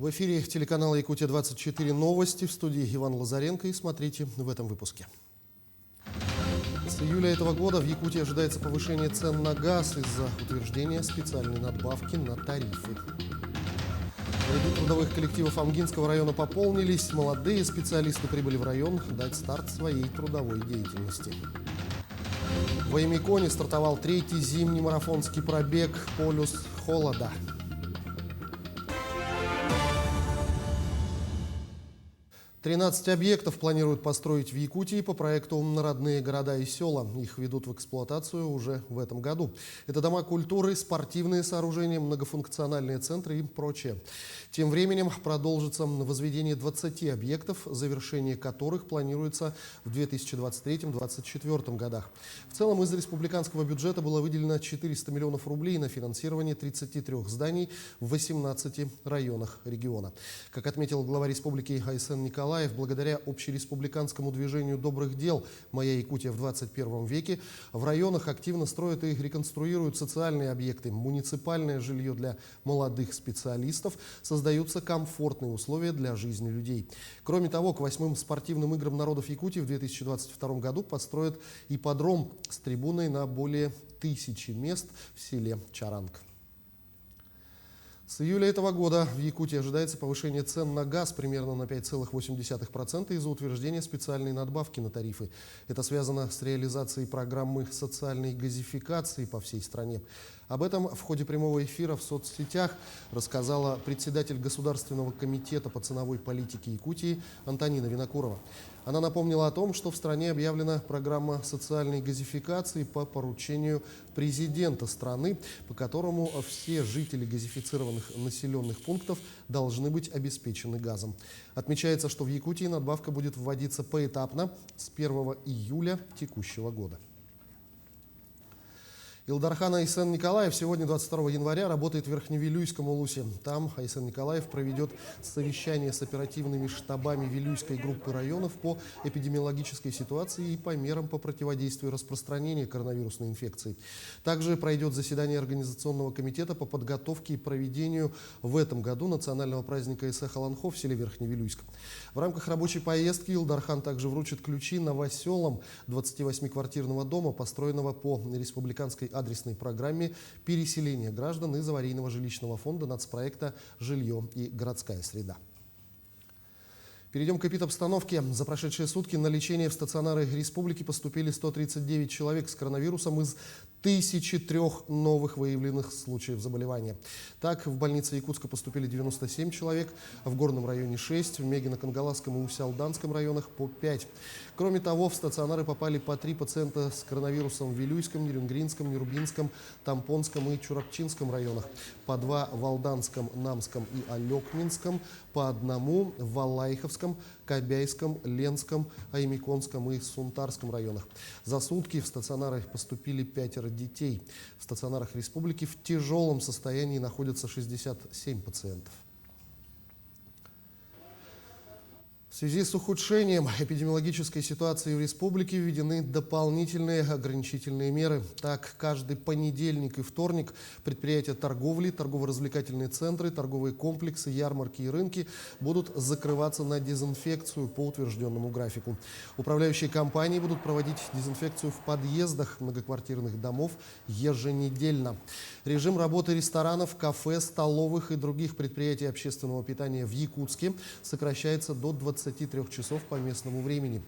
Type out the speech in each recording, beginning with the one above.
В эфире телеканала «Якутия-24» новости, в студии Иван Лазаренко, и смотрите в этом выпуске. С июля этого года в Якутии ожидается повышение цен на газ из-за утверждения специальной надбавки на тарифы. Ряды трудовых коллективов Амгинского района пополнились, молодые специалисты прибыли в район дать старт своей трудовой деятельности. В Аймиконе стартовал третий зимний марафонский пробег «Полюс холода». «13 объектов планируют построить в Якутии по проекту «Родные города и села». Их ведут в эксплуатацию уже в этом году. Это дома культуры, спортивные сооружения, многофункциональные центры и прочее. Тем временем продолжится возведение 20 объектов, завершение которых планируется в 2023-2024 годах. В целом из республиканского бюджета было выделено 400 миллионов рублей на финансирование 33 зданий в 18 районах региона. Как отметил глава республики Айсен Николаев, благодаря общереспубликанскому движению добрых дел «Моя Якутия в 21 веке» в районах активно строят и реконструируют социальные объекты, муниципальное жилье для молодых специалистов, создаются комфортные условия для жизни людей. Кроме того, к 8-м спортивным играм народов Якутии в 2022 году построят ипподром с трибуной на более 1000 мест в селе Чаранг. С июля этого года в Якутии ожидается повышение цен на газ примерно на 5,8% из-за утверждения специальной надбавки на тарифы. Это связано с реализацией программы социальной газификации по всей стране. Об этом в ходе прямого эфира в соцсетях рассказала председатель Государственного комитета по ценовой политике Якутии Антонина Винокурова. Она напомнила о том, что в стране объявлена программа социальной газификации по поручению президента страны, по которому все жители газифицированных населенных пунктов должны быть обеспечены газом. Отмечается, что в Якутии надбавка будет вводиться поэтапно с 1 июля текущего года. Илдархан Айсен Николаев сегодня, 22 января, работает в Верхневилюйском улусе. Там Айсен Николаев проведет совещание с оперативными штабами Вилюйской группы районов по эпидемиологической ситуации и по мерам по противодействию распространению коронавирусной инфекции. Также пройдет заседание Организационного комитета по подготовке и проведению в этом году национального праздника Эсэ-Халанхо в селе Верхневилюйск. В рамках рабочей поездки Илдархан также вручит ключи новоселам 28-квартирного дома, построенного по республиканской адресной программе переселения граждан из аварийного жилищного фонда нацпроекта «Жилье и городская среда». Перейдем к эпидобстановке. За прошедшие сутки на лечение в стационары республики поступили 139 человек с коронавирусом из 1003 новых выявленных случаев заболевания. Так, в больнице Якутска поступили 97 человек, в Горном районе 6, в Мегино-Кангаласском и Усялданском районах по 5. Кроме того, в стационары попали по 3 пациента с коронавирусом в Вилюйском, Нерюнгринском, Нюрбинском, Тампонском и Чурапчинском районах, по 2 в Алданском, Намском и Алекминском, по 1 в Валайховском, Кобяйском, Ленском, Аймиконском и Сунтарском районах. За сутки в стационары поступили 5 детей. В стационарах республики в тяжелом состоянии находятся 67 пациентов. В связи с ухудшением эпидемиологической ситуации в республике введены дополнительные ограничительные меры. Так, каждый понедельник и вторник предприятия торговли, торгово-развлекательные центры, торговые комплексы, ярмарки и рынки будут закрываться на дезинфекцию по утвержденному графику. Управляющие компании будут проводить дезинфекцию в подъездах многоквартирных домов еженедельно. Режим работы ресторанов, кафе, столовых и других предприятий общественного питания в Якутске сокращается до 23 часов по местному времени.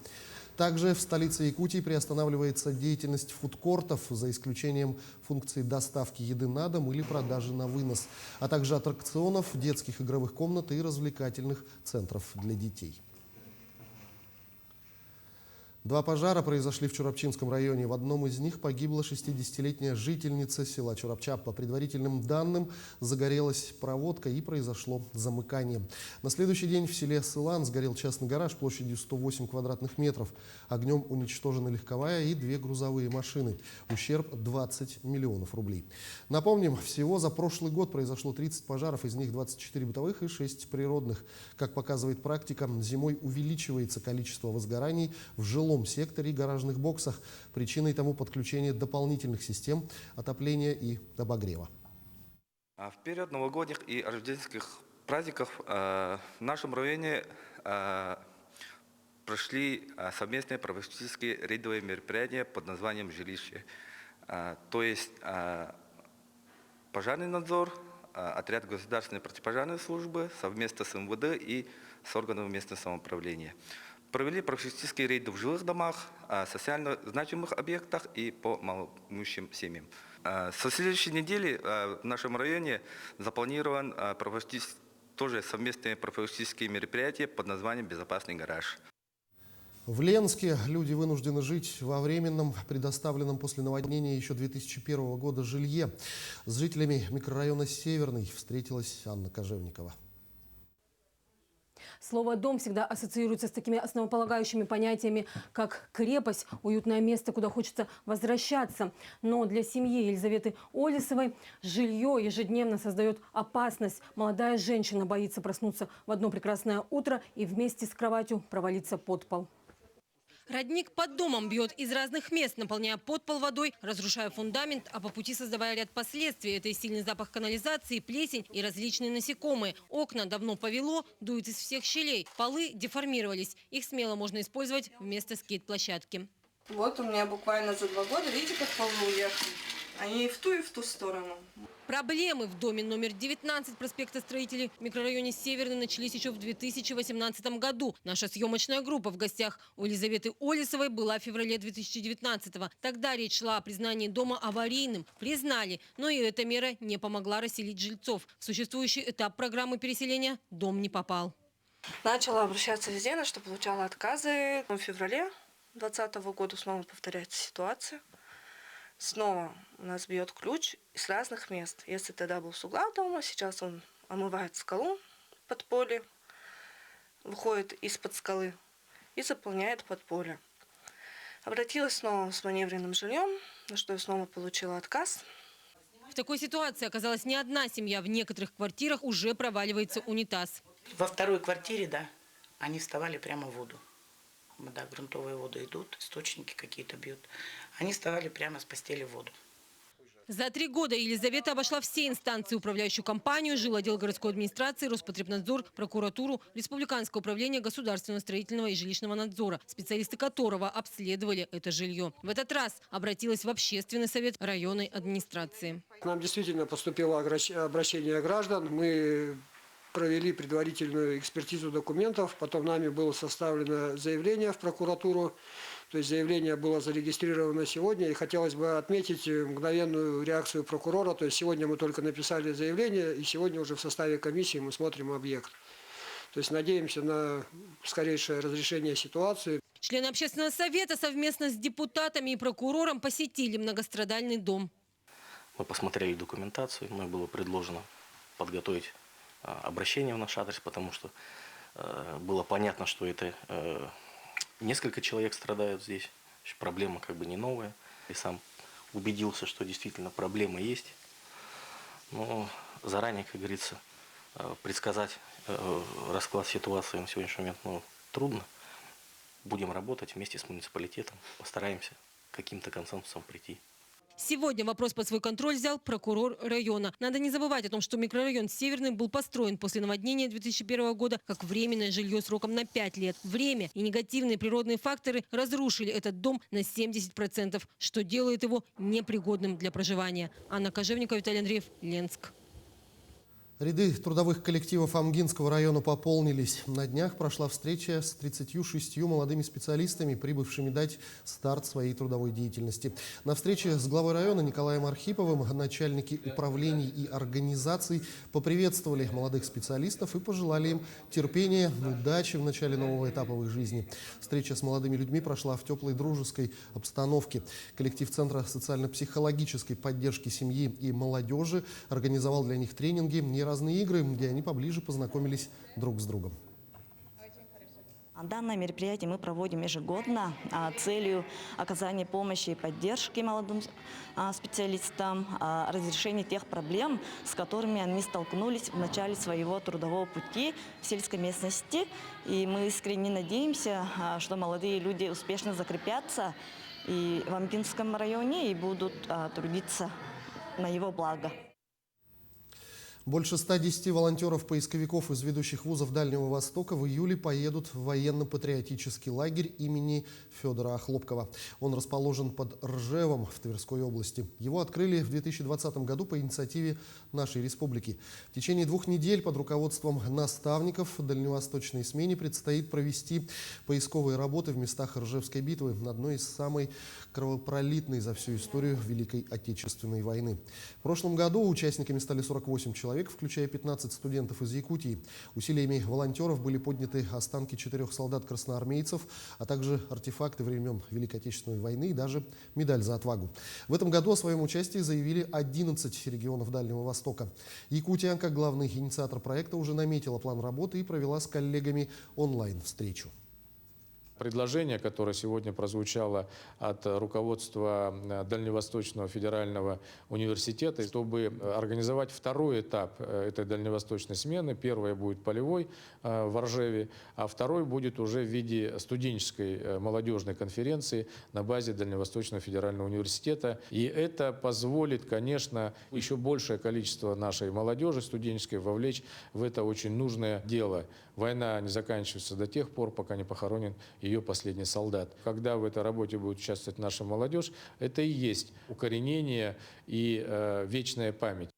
Также в столице Якутии приостанавливается деятельность фудкортов, за исключением функции доставки еды на дом или продажи на вынос, а также аттракционов, детских игровых комнат и развлекательных центров для детей. 2 пожара произошли в Чурапчинском районе. В одном из них погибла 60-летняя жительница села Чурапча. По предварительным данным, загорелась проводка и произошло замыкание. На следующий день в селе Сылан сгорел частный гараж площадью 108 квадратных метров. Огнем уничтожена легковая и 2 грузовые машины. Ущерб 20 миллионов рублей. Напомним, всего за прошлый год произошло 30 пожаров, из них 24 бытовых и 6 природных. Как показывает практика, зимой увеличивается количество возгораний в жилом секторе и гаражных боксах. Причиной тому подключение дополнительных систем отопления и обогрева. В период новогодних и рождественских праздников в нашем районе прошли совместные профилактические рейдовые мероприятия под названием «Жилище». То есть пожарный надзор, отряд государственной противопожарной службы совместно с МВД и с органами местного самоуправления. Провели профилактические рейды в жилых домах, социально значимых объектах и по малоимущим семьям. Со следующей недели в нашем районе запланирован тоже совместные профилактические мероприятия под названием «Безопасный гараж». В Ленске люди вынуждены жить во временном, предоставленном после наводнения еще 2001 года жилье. С жителями микрорайона Северный встретилась Анна Кожевникова. Слово «дом» всегда ассоциируется с такими основополагающими понятиями, как крепость, уютное место, куда хочется возвращаться. Но для семьи Елизаветы Олесовой жилье ежедневно создает опасность. Молодая женщина боится проснуться в одно прекрасное утро и вместе с кроватью провалиться под пол. Родник под домом бьет из разных мест, наполняя подпол водой, разрушая фундамент, а по пути создавая ряд последствий. Это и сильный запах канализации, плесень и различные насекомые. Окна давно повело, дуют из всех щелей. Полы деформировались. Их смело можно использовать вместо скейт-площадки. Вот у меня буквально за 2 года, видите, как полы уехали. Они и в ту сторону. Проблемы в доме номер 19 проспекта Строителей в микрорайоне Северный начались еще в 2018 году. Наша съемочная группа в гостях у Елизаветы Олесовой была в феврале 2019-го. Тогда речь шла о признании дома аварийным. Признали, но и эта мера не помогла расселить жильцов. В существующий этап программы переселения дом не попал. Начала обращаться везде, на что получала отказы. В феврале 2020 года снова повторяется ситуация. Снова у нас бьет ключ из разных мест. Если тогда был с угла дома, сейчас он омывает скалу под поле, выходит из-под скалы и заполняет подполье. Обратилась снова с маневренным жильем, на что я снова получила отказ. В такой ситуации оказалась не одна семья. В некоторых квартирах уже проваливается унитаз. Во второй квартире, да, они вставали прямо в воду. Да, грунтовые воды идут, источники какие-то бьют. Они вставали прямо с постели в воду. За 3 года Елизавета обошла все инстанции: управляющую компанию, жилотдел городской администрации, Роспотребнадзор, прокуратуру, Республиканское управление государственного строительного и жилищного надзора, специалисты которого обследовали это жилье. В этот раз обратилась в общественный совет районной администрации. К нам действительно поступило обращение граждан. Мы провели предварительную экспертизу документов, потом нами было составлено заявление в прокуратуру. То есть заявление было зарегистрировано сегодня, и хотелось бы отметить мгновенную реакцию прокурора. То есть сегодня мы только написали заявление, и сегодня уже в составе комиссии мы смотрим объект. То есть надеемся на скорейшее разрешение ситуации. Члены общественного совета совместно с депутатами и прокурором посетили многострадальный дом. Мы посмотрели документацию, мной было предложено подготовить обращение в наш адрес, потому что было понятно, что это несколько человек страдают здесь. Проблема как бы не новая. И сам убедился, что действительно проблема есть. Но заранее, как говорится, предсказать расклад ситуации на сегодняшний момент трудно. Будем работать вместе с муниципалитетом, постараемся к каким-то консенсусам прийти. Сегодня вопрос под свой контроль взял прокурор района. Надо не забывать о том, что микрорайон Северный был построен после наводнения 2001 года как временное жилье сроком на 5 лет. Время и негативные природные факторы разрушили этот дом на 70%, что делает его непригодным для проживания. Анна Кожевникова, Виталий Андреев, Ленск. Ряды трудовых коллективов Амгинского района пополнились. На днях прошла встреча с 36 молодыми специалистами, прибывшими дать старт своей трудовой деятельности. На встрече с главой района Николаем Архиповым начальники управлений и организаций поприветствовали молодых специалистов и пожелали им терпения, удачи в начале нового этапа в их жизни. Встреча с молодыми людьми прошла в теплой дружеской обстановке. Коллектив Центра социально-психологической поддержки семьи и молодежи организовал для них тренинги и разные игры, где они поближе познакомились друг с другом. Данное мероприятие мы проводим ежегодно целью оказания помощи и поддержки молодым специалистам, разрешения тех проблем, с которыми они столкнулись в начале своего трудового пути в сельской местности. И мы искренне надеемся, что молодые люди успешно закрепятся и в Амгинском районе и будут трудиться на его благо. Больше 110 волонтеров-поисковиков из ведущих вузов Дальнего Востока в июле поедут в военно-патриотический лагерь имени Федора Охлопкова. Он расположен под Ржевом в Тверской области. Его открыли в 2020 году по инициативе нашей республики. В течение 2 недель под руководством наставников в дальневосточной смене предстоит провести поисковые работы в местах Ржевской битвы, одной из самой кровопролитной за всю историю Великой Отечественной войны. В прошлом году участниками стали 48 человек, включая 15 студентов из Якутии. Усилиями волонтеров были подняты останки 4 солдат-красноармейцев, а также артефакты времен Великой Отечественной войны и даже медаль за отвагу. В этом году о своем участии заявили 11 регионов Дальнего Востока. Якутия, как главный инициатор проекта, уже наметила план работы и провела с коллегами онлайн-встречу. Предложение, которое сегодня прозвучало от руководства Дальневосточного федерального университета, чтобы организовать 2-й этап этой дальневосточной смены. Первый будет полевой в Ржеве, а 2-й будет уже в виде студенческой молодежной конференции на базе Дальневосточного федерального университета. И это позволит, конечно, еще большее количество нашей молодежи студенческой вовлечь в это очень нужное дело. Война не заканчивается до тех пор, пока не похоронен ее последний солдат. Когда в этой работе будет участвовать наша молодежь, это и есть укоренение и вечная память.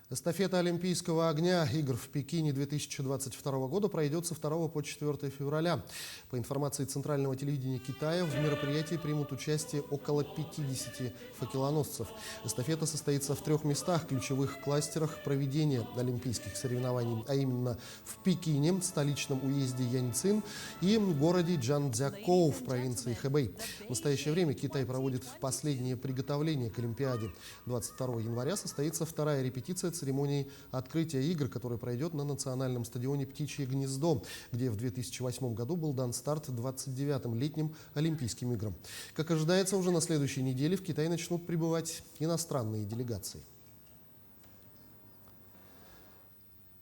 Эстафета Олимпийского огня игр в Пекине 2022 года пройдет со 2 по 4 февраля. По информации Центрального телевидения Китая, в мероприятии примут участие около 50 факелоносцев. Эстафета состоится в 3 местах, ключевых кластерах проведения олимпийских соревнований, а именно в Пекине, столичном уезде Яньцин и городе Чжанцзякоу в провинции Хэбэй. В настоящее время Китай проводит последние приготовления к Олимпиаде. 22 января состоится 2-я репетиция церемонии открытия игр, которая пройдет на национальном стадионе «Птичье гнездо», где в 2008 году был дан старт 29-м летним Олимпийским играм. Как ожидается, уже на следующей неделе в Китай начнут прибывать иностранные делегации.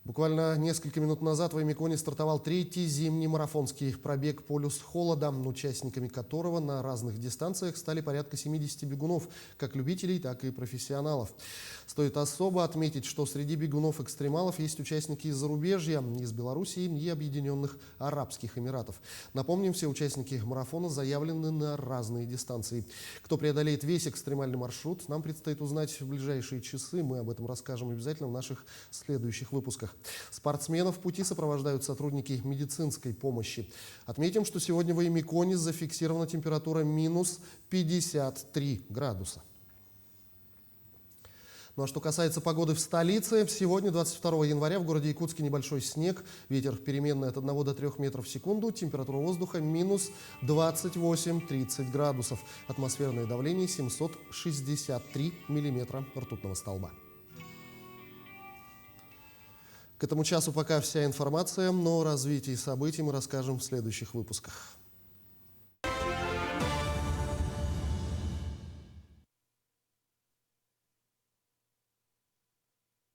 Буквально несколько минут назад в Оymykonе стартовал 3-й зимний марафонский пробег «Полюс холода», участниками которого на разных дистанциях стали порядка 70 бегунов, как любителей, так и профессионалов. Стоит особо отметить, что среди бегунов-экстремалов есть участники из зарубежья, из Белоруссии и Объединенных Арабских Эмиратов. Напомним, все участники марафона заявлены на разные дистанции. Кто преодолеет весь экстремальный маршрут, нам предстоит узнать в ближайшие часы. Мы об этом расскажем обязательно в наших следующих выпусках. Спортсменов в пути сопровождают сотрудники медицинской помощи. Отметим, что сегодня в Oymykoне зафиксирована температура минус 53 градуса. Ну а что касается погоды в столице, сегодня, 22 января, в городе Якутске небольшой снег, ветер переменный от 1 до 3 метров в секунду, температура воздуха минус 28-30 градусов, атмосферное давление 763 миллиметра ртутного столба. К этому часу пока вся информация, но о развитии событий мы расскажем в следующих выпусках.